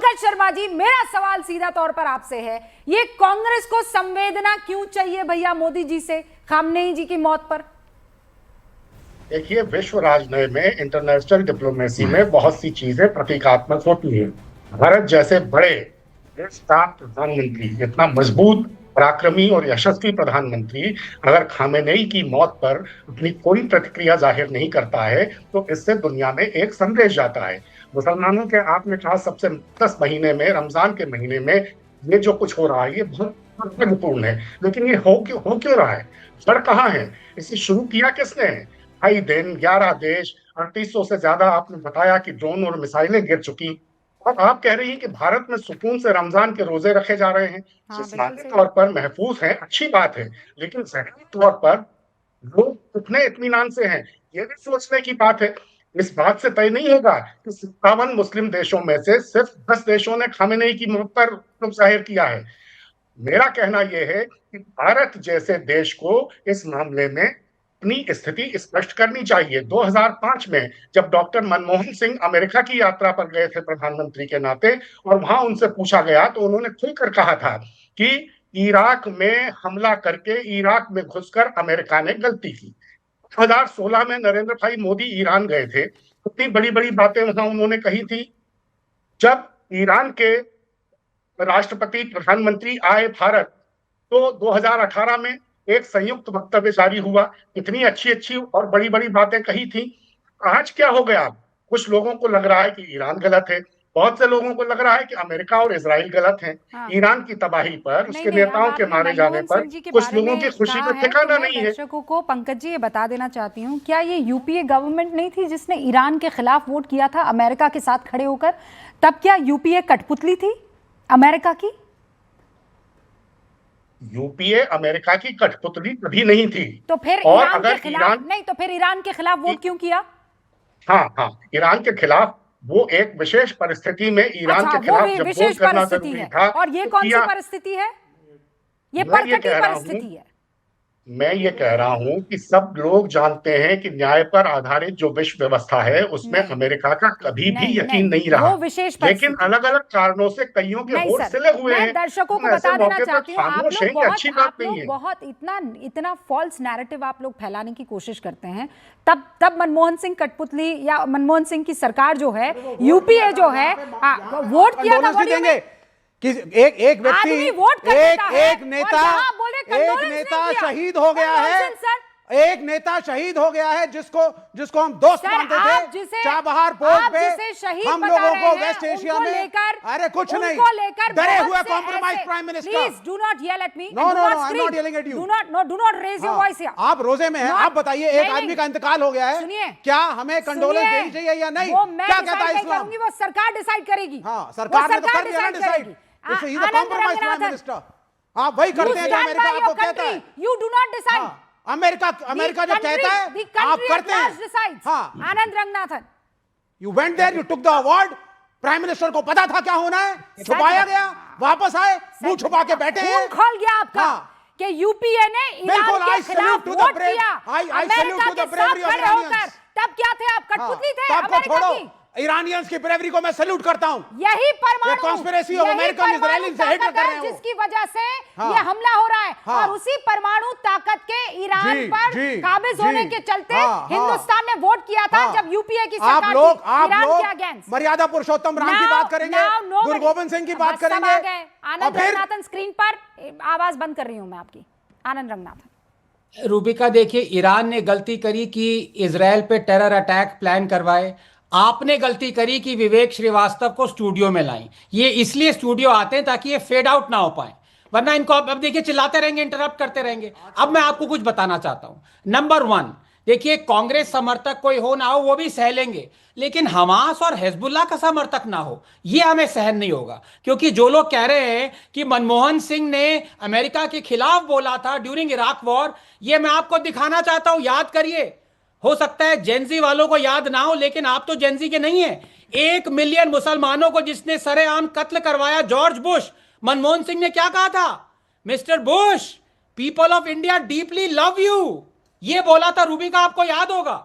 पंकज शर्मा जी, मेरा सवाल सीधा तौर पर आपसे है, ये कांग्रेस को संवेदना क्यों चाहिए भैया मोदी जी से खामनेई जी की मौत पर? देखिए, विश्व राजनय में, इंटरनेशनल डिप्लोमेसी में बहुत सी चीजें प्रतीकात्मक होती हैं। भारत जैसे बड़े देश का प्रधानमंत्री, इतना मजबूत, पराक्रमी और यशस्वी प्रधानमंत्री अगर खामेनेई की मौत पर अपनी कोई प्रतिक्रिया जाहिर नहीं करता है, तो इससे दुनिया में एक संदेश जाता है। मुसलमानों के, आपने कहा, सबसे 10 महीने में, रमजान के महीने में ये जो कुछ हो रहा है, ये बहुत महत्वपूर्ण है। लेकिन ये हो क्यों रहा है? जड़ कहाँ है? इसे शुरू किया किसने है? 2.5 दिन, 11 देश, 3800 से ज्यादा, आपने बताया कि ड्रोन और मिसाइलें गिर चुकी, और आप कह रही हैं कि भारत में सुकून से रमजान के रोजे रखे जा रहे हैं। जिस्मानी तौर पर महफूज हैं, अच्छी बात है, लेकिन ज़हनी तौर पर लोग कितने इत्मीनान से हैं, ये भी सोचने की बात है। इस बात से तय नहीं होगा कि 57 मुस्लिम देशों में से सिर्फ 10 देशों ने खामेनेई की मौत पर रुख जाहिर किया है। मेरा कहना यह है कि भारत जैसे देश को इस मामले में अपनी स्थिति स्पष्ट करनी चाहिए। 2005 में जब डॉक्टर मनमोहन सिंह अमेरिका की यात्रा पर गए थे प्रधानमंत्री के नाते, और वहां उनसे पूछा गया, तो उन्होंने खुलकर कहा था कि इराक में हमला करके, इराक में घुसकर अमेरिका ने गलती की। 2016 में नरेंद्र भाई मोदी ईरान गए थे, कितनी बड़ी बड़ी बातें वहां उन्होंने कही थी। जब ईरान के राष्ट्रपति, प्रधानमंत्री आए भारत, तो 2018 में एक संयुक्त वक्तव्य जारी हुआ, इतनी अच्छी अच्छी और बड़ी बड़ी बातें कही थी। आज क्या हो गया? कुछ लोगों को लग रहा है कि ईरान गलत है, बहुत से लोगों को लग रहा है कि अमेरिका और इजराइल गलत हैं। हाँ। ईरान की तबाही पर, उसके नेताओं के मारे जाने पर कुछ लोगों की खुशी का ठिकाना नहीं है। दर्शकों को पंकज जी ये बता देना चाहती हूँ, क्या ये यूपीए गवर्नमेंट नहीं थी जिसने ईरान के खिलाफ वोट किया था अमेरिका के साथ खड़े होकर? तब क्या यूपीए कठपुतली थी अमेरिका की? यूपीए अमेरिका की कठपुतली कभी नहीं थी। तो फिर और ईरान अगर के खिलाफ नहीं, तो फिर ईरान के खिलाफ वोट क्यों किया? हाँ, ईरान के खिलाफ वो एक विशेष परिस्थिति में ईरान के खिलाफ जब वोट करना जरूरी था। और ये कौन सी परिस्थिति है? ये परकटी परिस्थिति है। मैं ये कह रहा हूं कि सब लोग जानते हैं कि न्याय पर आधारित जो विश्व व्यवस्था है, उसमें अमेरिका का कभी भी यकीन नहीं रहा। वो विशेष लेकिन अलग अलग कारणों से कईयों के वोट सिले हुए हैं। दर्शकों को बता देना चाहती हूँ, आप लोग बहुत इतना फॉल्स नैरेटिव आप लोग फैलाने की कोशिश करते हैं। तब मनमोहन सिंह कठपुतली या मनमोहन सिंह की सरकार जो है, यूपीए जो है, वोट किया था कि एक व्यक्ति, एक नेता शहीद हो गया है, एक नेता शहीद हो गया है जिसको हम दोस्त मानते थे चाबहार पोर्ट पे। हम लोगों को वेस्ट एशिया में, अरे कुछ नहीं, डरे हुए compromise prime minister. Please do not yell at me. No, I am not yelling at you. Do not raise your voice here. आप रोजे में हैं, आप बताइए, एक आदमी का इंतकाल हो गया है, क्या हमें कंडोलेंस देनी चाहिए या नहीं? क्या कहता है इस्लाम? वो सरकार डिसाइड करेगी। हाँ, सरकार ने तो कर दिया ना डिसाइड। आप वही करते हैं जो अमेरिका आपको कहता है। You do not decide. America जो कहता है आप करते हैं। हाँ, Anand Ranganathan, you went there, you took the award. Prime minister को पता था क्या होना है, छुपाया गया, वापस आए, मुंह छुपा के बैठे हैं। खोल गया आपका कि यूपीए ने ईरान के खिलाफ वोट किया, अमेरिका के साथ खड़े होकर। तब क्या थे आप? कठपुतली थे अमेरिका की। ईरानियंस की ब्रेवरी को मैं सैल्यूट करता हूं। यही परमाणु कॉन्स्पिरेसी ऑफ अमेरिकन इजरायली से हेट कर रहे हैं, जिसकी वजह से ये हमला हो रहा है। और उसी परमाणु ताकत के ईरान पर काबिज होने के चलते हिंदुस्तान ने वोट किया था जब यूपीए की सरकार थी ईरान के अगेंस्ट। मर्यादा पुरुषोत्तम राम की बात करेंगे, गुरु गोविंद सिंह की बात करेंगे। आनंद रंगनाथन स्क्रीन पर, आवाज बंद कर रही हूं मैं आपकी। आनंद रंगनाथन। रूबिका, देखिए, ईरान ने गलती करी कि इजराइल पे टेरर अटैक प्लान करवाए। आपने गलती करी कि विवेक श्रीवास्तव को स्टूडियो में लाई। ये इसलिए स्टूडियो आते हैं ताकि ये फेड आउट ना हो पाए, वरना इनको अब देखिए चिल्लाते रहेंगे, इंटरप्ट करते रहेंगे। अब मैं आपको कुछ बताना चाहता हूं। नंबर 1, देखिए, कांग्रेस समर्थक कोई हो ना हो वो भी सह लेंगे, लेकिन हमास और हिजबुल्लाह का समर्थक ना हो, ये हमें सहन नहीं होगा। क्योंकि जो लोग कह रहे हैं कि मनमोहन सिंह ने अमेरिका के खिलाफ बोला था ड्यूरिंग इराक वॉर, ये मैं आपको दिखाना चाहता हूं, याद करिए। हो सकता है जेनजी वालों को याद ना हो, लेकिन आप तो जेनजी के नहीं हैं। 1 मिलियन मुसलमानों को जिसने सरेआम कत्ल करवाया, जॉर्ज बुश, मनमोहन सिंह ने क्या कहा था? Mister Bush, people of India deeply love you, ये बोला था। रूबिका, आपको याद होगा।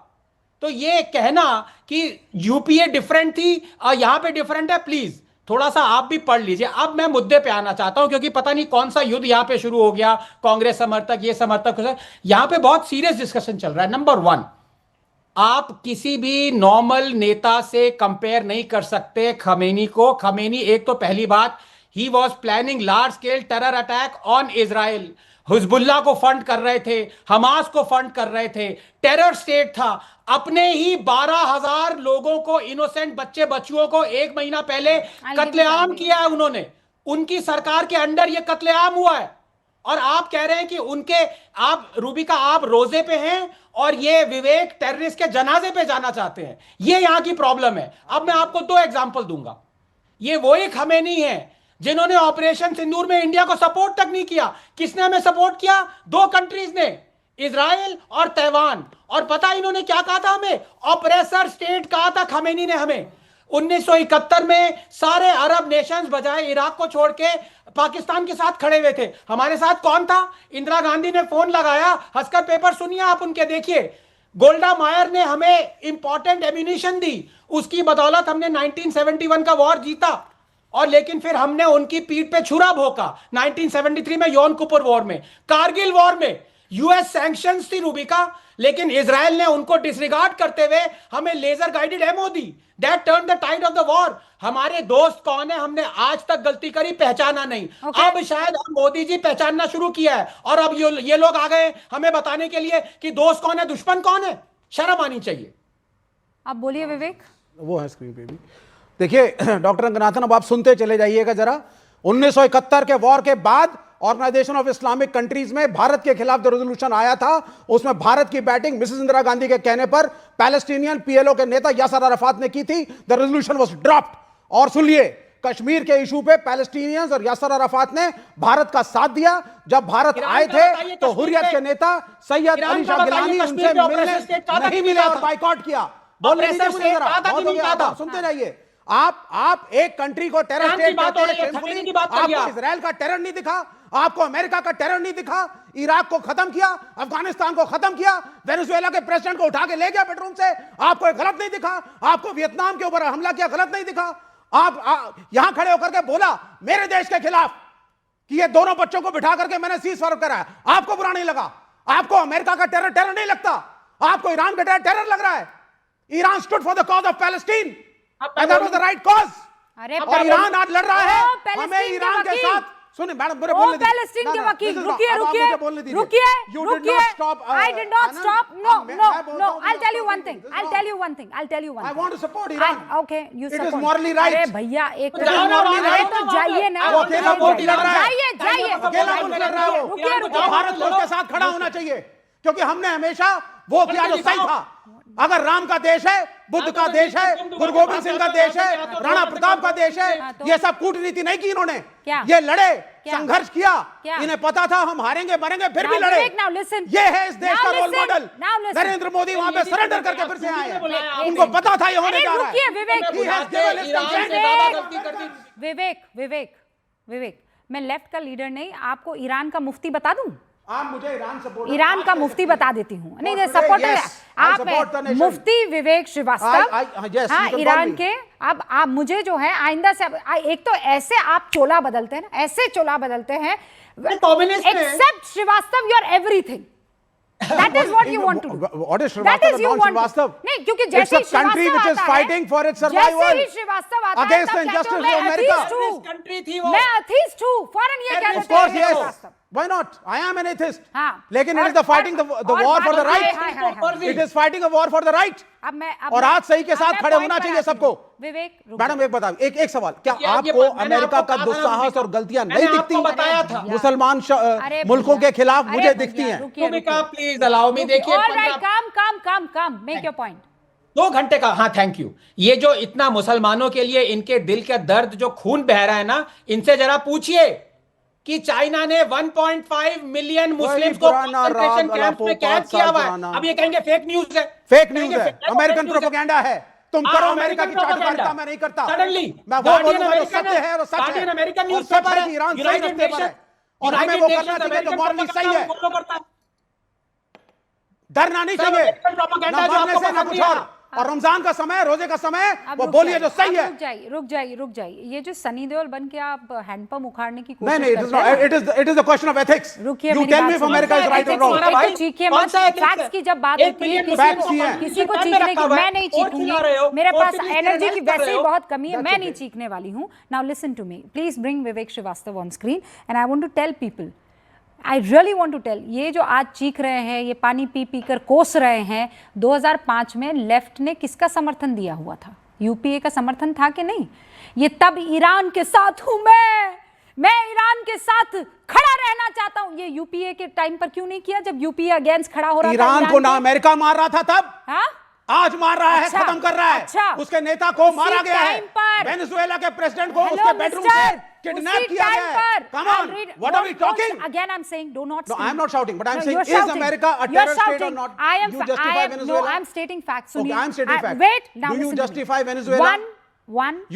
तो ये कहना कि यूपीए डिफरेंट थी और यहां पे डिफरेंट है, प्लीज थोड़ा सा आप भी पढ़ लीजिए। अब मैं मुद्दे पे आना चाहता हूं, क्योंकि पता नहीं कौन सा युद्ध यहां पे शुरू हो गया, कांग्रेस समर्थक, ये समर्थक, यहां पे बहुत सीरियस डिस्कशन चल रहा है। नंबर 1, आप किसी भी नॉर्मल नेता से कंपेयर नहीं कर सकते खमेनी को। खमेनी, एक तो पहली बात, he was planning large scale terror attack on Israel, Hezbollah को फंड कर रहे थे, हमास को फंड कर रहे थे, टेरर स्टेट था। अपने ही 12,000 लोगों को, इनोसेंट बच्चे बच्चियों को 1 महीना पहले कत्लेआम किया है उन्होंने। उनकी सरकार के अंडर यह कत्लेआम हुआ है, और आप कह रहे हैं कि उनके, आप रूबिका, आप रोजे पे हैं और ये विवेक टेररिस्ट के जनाजे पे जाना चाहते हैं। ये यहां की प्रॉब्लम है। अब मैं आपको 2 एग्जांपल दूंगा। ये वही खमेनी है जिन्होंने ऑपरेशन सिंदूर में इंडिया को सपोर्ट तक नहीं किया। किसने हमें सपोर्ट किया? 2 कंट्रीज ने, इजराइल और तैवान। और पता इन्होंने क्या कहा था हमें? ऑपरेसर स्टेट कहा था खमेनी ने हमें। 1971 में सारे अरब नेशंस बजाय इराक को छोड़ के पाकिस्तान के साथ खड़े हुए थे। हमारे साथ कौन था? इंदिरा गांधी ने फोन लगाया, हंसकर पेपर सुनिए आप उनके, देखिए। गोल्डा मायर ने हमें इंपॉर्टेंट एम्यूनिशन दी, उसकी बदौलत हमने 1971 का वॉर जीता। और लेकिन फिर हमने उनकी पीठ पे छुरा भोंका 1973 में, यौन कुपुर वॉर में, कारगिल वॉर में। यूएस सैंक्शंस थी रूबिका, लेकिन इजराइल ने उनको डिसरिगार्ड करते हुए हमें लेजर गाइडेड एमओ दी। That turn the tide of the war. हमारे दोस्त कौन है? हमने आज तक गलती करी, पहचाना नहीं। अब शायद हम मोदी जी पहचानना शुरू किया है, और अब ये लोग आ गए हमें बताने के लिए कि दोस्त कौन है, दुश्मन कौन है। शर्म आनी चाहिए। आप बोलिए विवेक। वो है स्क्रीन पे भी, देखिए डॉक्टर रंगनाथन, अब आप सुनते चले जाइएगा जरा। 1971 के वॉर के बाद ऑर्गेनाइजेशन ऑफ इस्लामिक कंट्रीज में भारत के खिलाफ जो रेजोल्यूशन आया था, उसमें भारत की बैटिंग मिसेस इंदिरा गांधी के कहने पर पैलेस्टीनियन पीएलओ के नेता यासर अराफात ने की थी। The resolution was dropped. और सुनिए, कश्मीर के इशू पे पैलेस्टीनियंस और यासर अराफात ने भारत का साथ दिया। जब भारत आए थे तो हुर्रियत के नेता सैयद अली शाह गिलानी उनसे मिलने नहीं मिले और बाइकॉट किया। बोलने दीजिए मुझे जरा, बहुत हो गया, आप सुनते रहिए। आप एक कंट्री को टेरर स्टेट कहते हैं, आपको इजराइल का टेरर नहीं दिखा, आपको अमेरिका का टेरर नहीं दिखा। इराक को खत्म किया, अफगानिस्तान को खत्म किया, वेनेजुएला के प्रेसिडेंट को उठा के ले गया बेडरूम से, आपको गलत नहीं दिखा। आपको वियतनाम के ऊपर हमला किया, गलत नहीं दिखा। आप यहां खड़े होकर के बोला मेरे देश के खिलाफ कि ये दोनों बच्चों को बिठा करके मैंने सीज फायर कराया, आपको बुरा नहीं लगा। आपको अमेरिका का टेरर टेरर नहीं लगता, आपको ईरान का टेरर टेरर लग रहा है। Iran stood for the cause of Palestine and that was the right cause। और ईरान आज लड़ रहा है, हमें ईरान के साथ, सुनिए मैडम, मुझे बोलने दीजिए। पैलेस्टीन के वकील, रुकिए। I did not stop। No, I'll tell you one thing। I want to support Iran। Okay, you support। It is morally right। अरे भैया, एक तो जाइए ना, अकेला वोट लड़ रहा है, जाइए। अकेला वोट लड़ रहा है वो। रुकिए। भारत को उसके साथ खड़ा होना चाहिए, क्योंकि हमने हमेशा वो किया जो सही था। अगर राम का देश है, बुद्ध का देश है, गुरु गोविंद सिंह का देश है, राणा प्रताप का देश है, ये सब कूटनीति नहीं की इन्होंने। ये लड़े, संघर्ष किया, इन्हें पता था हम हारेंगे मरेंगे, फिर भी लड़े। ये है इस देश का रोल मॉडल। नरेंद्र मोदी वहां पे सरेंडर करके फिर से आए हैं, उनको पता था ये होने जा रहा है। विवेक, मैं लेफ्ट का लीडर नहीं, आपको ईरान का मुफ्ती बता दूं? आप मुझे ईरान का मुफ्ती बता देती हूँ। नहीं, सपोर्टर है आप, मुफ्ती विवेक श्रीवास्तव, हाँ, ईरान के। अब आप मुझे जो है आइंदा से, एक तो ऐसे आप चोला बदलते हैं ना, ऐसे चोला बदलते हैं, except Srivastava, you are everything. That is what you want to do. What is Srivastava? Non-Srivastava? नहीं, क्योंकि जैसे ही country which is fighting for its survival against the injustice of America। मैं atheist हूँ, फौरन ये कह देते हैं। Of course, yes. Why not? I am an atheist. हाँ। लेकिन it is the fighting the war for the right. It is fighting a war for the right. और आज सही के साथ खड़े होना चाहिए सबको। विवेक, मैडम एक बताओ, एक सवाल, क्या आपको अमेरिका का दुस्साहस और गलतियां नहीं दिखती? बताया था मुसलमान मुल्कों के खिलाफ मुझे दिखती हैं। Please allow me. देखिए, काम मेक योर पॉइंट। 2 घंटे का, हाँ थैंक यू। ये जो इतना मुसलमानों के लिए इनके दिल का दर्द, जो खून बह रहा है ना, इनसे जरा पूछिए कि चाइना ने 1.5 मिलियन मुस्लिम्स को कंसंट्रेशन कैंप में कैद किया हुआ है। अब ये कहेंगे फेक न्यूज है, फेक न्यूज है, अमेरिकन प्रोपेगेंडा है। तुम करो अमेरिका की चाटबाजिता, मैं नहीं करता। सडनली मैं वो बोलूंगा जो सत्य है और सच है। अमेरिकन न्यूज सच है कि ईरान सही रास्ते पर है और हमें वो करना चाहिए जो मॉरली सही है। डरना नहीं चाहिए, ना मरने से ना कुछ और। और रमजान का समय, रोजे का समय, वो बोलिए जो सही है। रुक जाइए। ये जो सनी देओल बन के आप हैंडपंप उखाड़ने की कोशिश नहीं, it is the question of ethics. रुकिए, you tell me if America is right और रॉन्ग। चीखिए मत, फैक्ट्स की जब बात होती है किसी को चीखने की, मैं नहीं चीखूंगी, मेरे पास एनर्जी की वैसे ही बहुत कमी है, मैं नहीं चीखने वाली हूं। Now listen to me, please bring Vivek Srivastava on screen and I want to tell people, I really want to tell, ये जो आज चीख रहे हैं, ये पानी पी पी कर कोस रहे हैं, 2005 में लेफ्ट ने किसका समर्थन दिया हुआ था? यूपीए का समर्थन था कि नहीं? ये तब ईरान के साथ हूं मैं ईरान के साथ खड़ा रहना चाहता हूं, ये यूपीए के टाइम पर क्यों नहीं किया जब यूपीए अगेंस्ट खड़ा हो रहा था? ईरान को ना अमेरिका मार रहा था तब, हाँ? आज मार रहा है, खत्म कर रहा है। अच्छा, उसके नेता को मारा गया है, वेनेजुएला के प्रेसिडेंट को उसके बेडरूम से किडनैप किया गया है। Come on, what are we talking? Again, I'm saying, do not. No, I'm not shouting, but I'm saying, is America a terror state or not? You justify Venezuela? No, I'm stating facts. Okay, I'm stating facts. Wait, now do you listen justify Venezuela?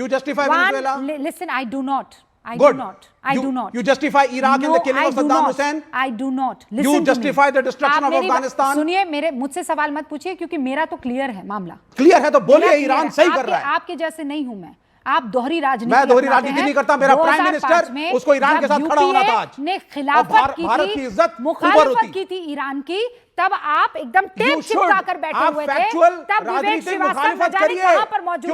You justify Venezuela? Listen, I do not. I Good. do not. I do not. You justify Iraq and the killing of Saddam Hussein? I do not. Listen You to justify me. the destruction of Afghanistan? सुनिए, मुझसे सवाल मत पूछिए क्योंकि मेरा तो clear है मामला। क्लियर है तो बोलिए, ईरान सही कर रहा है। आपके जैसे नहीं हूं मैं, आप दोहरी राजनीति, मैं दोहरी राजनीति नहीं करता। मेरा प्राइम मिनिस्टर, उसको ईरान के साथ खड़ा होना था आज। ने खिलाफत की थी, मुखालिफत की थी ईरान की, तब आप एकदम टेप चिपका कर बैठे हुए थे। तब विवेक श्रीवास्तव न जाने कहां पर मौजूद